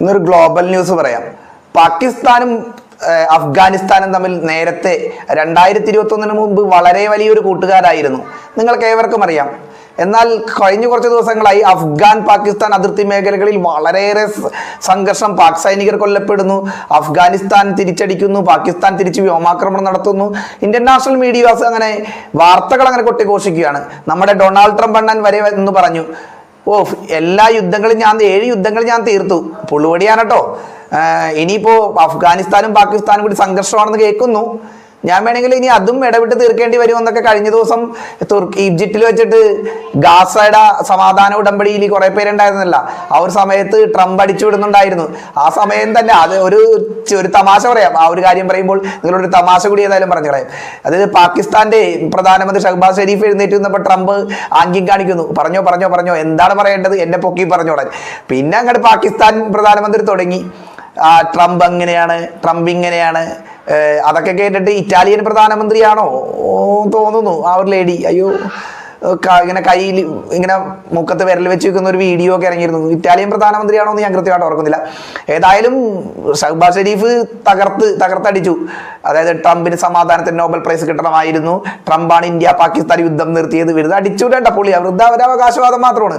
ഇന്നൊരു global news പറയാം. പാകിസ്ഥാനും അഫ്ഗാനിസ്ഥാനും തമ്മിൽ നേരത്തെ 2021 മുമ്പ് വളരെ വലിയൊരു കൂട്ടുകാരായിരുന്നു, നിങ്ങൾക്ക് ഏവർക്കും അറിയാം. എന്നാൽ കഴിഞ്ഞ കുറച്ച് ദിവസങ്ങളായി അഫ്ഗാൻ പാകിസ്ഥാൻ അതിർത്തി മേഖലകളിൽ വളരെയേറെ സംഘർഷം, പാക് സൈനികർ കൊല്ലപ്പെടുന്നു, അഫ്ഗാനിസ്ഥാൻ തിരിച്ചടിക്കുന്നു, പാകിസ്ഥാൻ തിരിച്ച് വ്യോമാക്രമണം നടത്തുന്നു. ഇന്ത്യൻ നാഷണൽ മീഡിയാസ് അങ്ങനെ വാർത്തകൾ അങ്ങനെ കൊട്ടിഘോഷിക്കുകയാണ്. നമ്മുടെ ഡൊണാൾഡ് ട്രംപ് അണ്ണൻ വരെ എന്ന് പറഞ്ഞു, എല്ലാ യുദ്ധങ്ങളും 7 യുദ്ധങ്ങൾ ഞാൻ തീർത്തു, പുള്ളുവടിയാണ് കേട്ടോ. ഇനിയിപ്പോ അഫ്ഗാനിസ്ഥാനും പാകിസ്ഥാനും കൂടി സംഘർഷമാണെന്ന് കേൾക്കുന്നു, ഞാൻ വേണമെങ്കിൽ ഇനി അതും ഇടവിട്ട് തീർക്കേണ്ടി വരുമെന്നൊക്കെ കഴിഞ്ഞ ദിവസം ഈജിപ്തിൽ വെച്ചിട്ട് ഗാസയുടെ സമാധാന ഉടമ്പടിയിൽ കുറെ പേരുണ്ടായിരുന്നല്ല, ആ ഒരു സമയത്ത് ട്രംപ് അടിച്ചു വിടുന്നുണ്ടായിരുന്നു. ആ സമയം തന്നെ അത് ഒരു തമാശ പറയാം. ആ ഒരു കാര്യം പറയുമ്പോൾ നിങ്ങളൊരു തമാശ കൂടി ഏതായാലും പറഞ്ഞു കളയാം. അതായത് പാകിസ്ഥാന്റെ പ്രധാനമന്ത്രി ഷഹബാസ് ഷെരീഫ് എഴുന്നേറ്റ് വന്നപ്പോൾ ട്രംപ് ആംഗ്യം കാണിക്കുന്നു, പറഞ്ഞോ എന്താണ് പറയേണ്ടത്, എന്നെ പൊക്കി പറഞ്ഞോളാൻ. പിന്നെ അങ്ങോട്ട് പാകിസ്ഥാൻ പ്രധാനമന്ത്രി തുടങ്ങി, ട്രംപ് അങ്ങനെയാണ്, ട്രംപ് ഇങ്ങനെയാണ്. അതൊക്കെ കേട്ടിട്ട് ഇറ്റാലിയൻ പ്രധാനമന്ത്രിയാണോ തോന്നുന്നു ആ ഒരു ലേഡി, അയ്യോ ഇങ്ങനെ കയ്യിൽ ഇങ്ങനെ മുഖത്ത് വിരൽ വെച്ച് വെക്കുന്ന ഒരു വീഡിയോ ഒക്കെ ഇറങ്ങിയിരുന്നു. ഇറ്റാലിയൻ പ്രധാനമന്ത്രിയാണോ എന്ന് ഞാൻ കൃത്യമായിട്ട് ഓർക്കുന്നില്ല. ഏതായാലും ഷഹബാസ് ഷെരീഫ് തകർത്തടിച്ചു. അതായത് ട്രംപിന് സമാധാനത്തിന് നോബൽ പ്രൈസ് കിട്ടണമായിരുന്നു, ട്രംപാണ് ഇന്ത്യ പാകിസ്ഥാൻ യുദ്ധം നിർത്തിയത്, വെറുതെ അടിച്ചുവിടേണ്ട പുള്ളി, വൃദ്ധ അവകാശവാദം മാത്രമാണ്.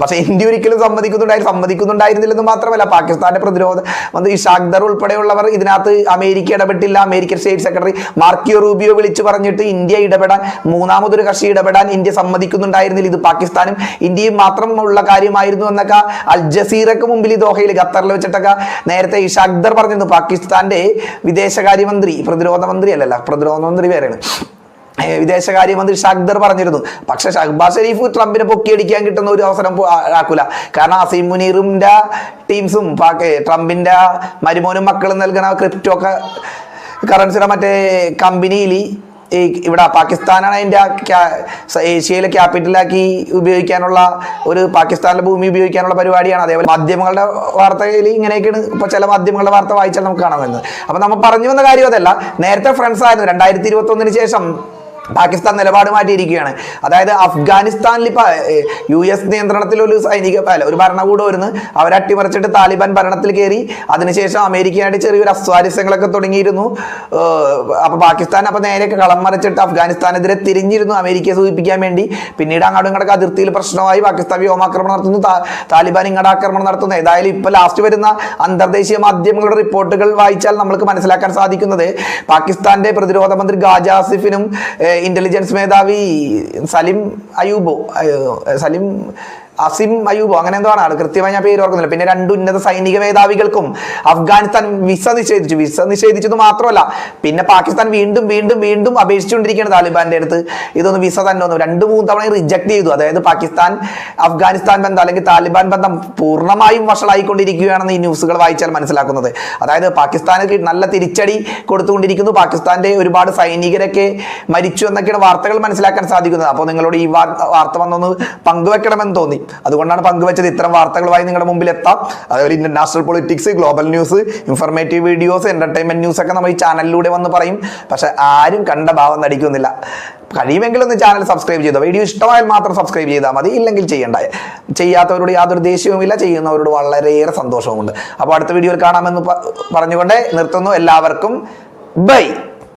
പക്ഷെ ഇന്ത്യ ഒരിക്കലും സമ്മതിക്കുന്നുണ്ടായിരുന്നില്ലെന്ന് മാത്രമല്ല, പാകിസ്ഥാന്റെ പ്രതിരോധ മന്ത്രി ഷാഖ്ദർ ഉൾപ്പെടെയുള്ളവർ ഇതിനകത്ത് അമേരിക്ക ഇടപെട്ടില്ല. American state secretary Marco Rubio വിളിച്ചു പറഞ്ഞിട്ട് ഇന്ത്യ ഇടപെടാൻ, മൂന്നാമതൊരു കക്ഷി ഇടപെടാൻ ഇന്ത്യ സമ്മതിക്കുന്നുണ്ടായിരുന്നില്ല. ഇത് പാകിസ്ഥാനും ഇന്ത്യയും മാത്രമുള്ള കാര്യമായിരുന്നു എന്നൊക്കെ അൽ ജസീറക്ക് മുമ്പിൽ ദോഹയിൽ ഖത്തറിൽ വെച്ചിട്ടൊക്കെ നേരത്തെ ഈ ഷാഖ്ദർ പറഞ്ഞിരുന്നു. പാകിസ്ഥാന്റെ വിദേശകാര്യമന്ത്രി, പ്രതിരോധ മന്ത്രി വേറെയാണ്, വിദേശകാര്യമന്ത്രി ഷാഖ്ദർ പറഞ്ഞിരുന്നു. പക്ഷെ ഷഹബാസ് ഷെരീഫ് ട്രംപിനെ പൊക്കിയടിക്കാൻ കിട്ടുന്ന ഒരു അവസരം ആക്കൂല. കാരണം അസീം മുനീറിന്റെ ടീംസും ട്രംപിന്റെ മരുമോനും മക്കളും നൽകുന്ന ക്രിപ്റ്റോ കറൻസിയുടെ മറ്റേ കമ്പനിയിൽ ഇവിടെ പാകിസ്ഥാനാണ് അതിൻ്റെ ഏഷ്യയിലെ ക്യാപിറ്റലാക്കി ഉപയോഗിക്കാനുള്ള ഒരു പാകിസ്ഥാനിലെ ഭൂമി ഉപയോഗിക്കാനുള്ള പരിപാടിയാണ്. അതേപോലെ മാധ്യമങ്ങളുടെ വാർത്തയിൽ ഇങ്ങനെയൊക്കെയാണ് ഇപ്പോൾ ചില മാധ്യമങ്ങളുടെ വാർത്ത വായിച്ചാൽ നമുക്ക് കാണാൻ വരുന്നത്. അപ്പം നമ്മൾ പറഞ്ഞു വന്ന കാര്യം അതല്ല, നേരത്തെ ഫ്രണ്ട്സ് ആയിരുന്നു. 2021 ശേഷം പാകിസ്ഥാൻ നിലപാട് മാറ്റിയിരിക്കുകയാണ്. അതായത് അഫ്ഗാനിസ്ഥാനിൽ ഇപ്പൊ US നിയന്ത്രണത്തിൽ ഒരു ഒരു ഭരണകൂടം വരുന്നു, അവരെ അട്ടിമറിച്ചിട്ട് താലിബാൻ ഭരണത്തിൽ കയറി. അതിനുശേഷം അമേരിക്കയായിട്ട് ചെറിയൊരു അസ്വാരസ്യങ്ങളൊക്കെ തുടങ്ങിയിരുന്നു. അപ്പൊ പാകിസ്ഥാൻ നേരെ കളം മറിച്ചിട്ട് അഫ്ഗാനിസ്ഥാനെതിരെ തിരിഞ്ഞിരുന്നു അമേരിക്കയെ സൂചിപ്പിക്കാൻ വേണ്ടി. പിന്നീട് അങ്ങോട്ടും ഇങ്ങോട്ടൊക്കെ അതിർത്തിയിൽ പ്രശ്നമായി, പാകിസ്ഥാൻ വ്യോമാക്രമണം നടത്തുന്നു, താലിബാൻ ഇങ്ങോട്ട് ആക്രമണം നടത്തുന്നു. ഏതായാലും ഇപ്പൊ ലാസ്റ്റ് വരുന്ന അന്തർദേശീയ മാധ്യമങ്ങളുടെ റിപ്പോർട്ടുകൾ വായിച്ചാൽ നമ്മൾക്ക് മനസ്സിലാക്കാൻ സാധിക്കുന്നത്, പാകിസ്ഥാന്റെ പ്രതിരോധ മന്ത്രി ഖാജ ആസിഫിനും ഇന്റലിജൻസ് മേധാവി അസിം അയൂബോ അങ്ങനെ എന്തോ ആണ്, കൃത്യമായി ഞാൻ പേര് ഓർക്കുന്നില്ല. പിന്നെ 2 ഉന്നത സൈനിക മേധാവികൾക്കും അഫ്ഗാനിസ്ഥാൻ വിസ നിഷേധിച്ചത് മാത്രമല്ല, പിന്നെ പാകിസ്ഥാൻ വീണ്ടും അപേക്ഷിച്ചുകൊണ്ടിരിക്കുകയാണ് താലിബാന്റെ അടുത്ത്, ഇതൊന്ന് വിസ തന്നെ 2-3 തവണ റിജക്ട് ചെയ്തു. അതായത് പാകിസ്ഥാൻ അഫ്ഗാനിസ്ഥാൻ ബന്ധം അല്ലെങ്കിൽ താലിബാൻ ബന്ധം പൂർണ്ണമായും വഷളായിക്കൊണ്ടിരിക്കുകയാണെന്ന് ഈ ന്യൂസുകൾ വായിച്ചാൽ മനസ്സിലാക്കുന്നത്. അതായത് പാകിസ്ഥാന് നല്ല തിരിച്ചടി കൊടുത്തുകൊണ്ടിരിക്കുന്നു, പാകിസ്ഥാന്റെ ഒരുപാട് സൈനികരൊക്കെ മരിച്ചു എന്നൊക്കെയാണ് വാർത്തകൾ മനസ്സിലാക്കാൻ സാധിക്കുന്നത്. അപ്പോൾ നിങ്ങളോട് ഈ വാർത്ത വന്നൊന്ന് പങ്കുവെക്കണമെന്ന് തോന്നി, അതുകൊണ്ടാണ് പങ്കുവെച്ചത്. ഇത്തരം വാർത്തകളുമായി നിങ്ങളുടെ മുമ്പിൽ എത്താം. അതേപോലെ international politics, global news, informative videos, entertainment news ഒക്കെ നമ്മൾ ഈ ചാനലിലൂടെ വന്ന് പറയും. പക്ഷെ ആരും കണ്ട ഭാവം നടിക്കുന്നില്ല. കഴിയുമെങ്കിൽ ഒന്ന് ചാനൽ സബ്സ്ക്രൈബ് ചെയ്തോ. വീഡിയോ ഇഷ്ടമായാൽ മാത്രം സബ്സ്ക്രൈബ് ചെയ്താൽ മതി, ഇല്ലെങ്കിൽ ചെയ്യണ്ട. ചെയ്യാത്തവരോട് യാതൊരു ദേഷ്യവുമില്ല, ചെയ്യുന്നവരോട് വളരെയേറെ സന്തോഷവുമുണ്ട്. അപ്പോൾ അടുത്ത വീഡിയോയിൽ കാണാമെന്ന് പറഞ്ഞുകൊണ്ട് നിർത്തുന്നു. എല്ലാവർക്കും ബൈ.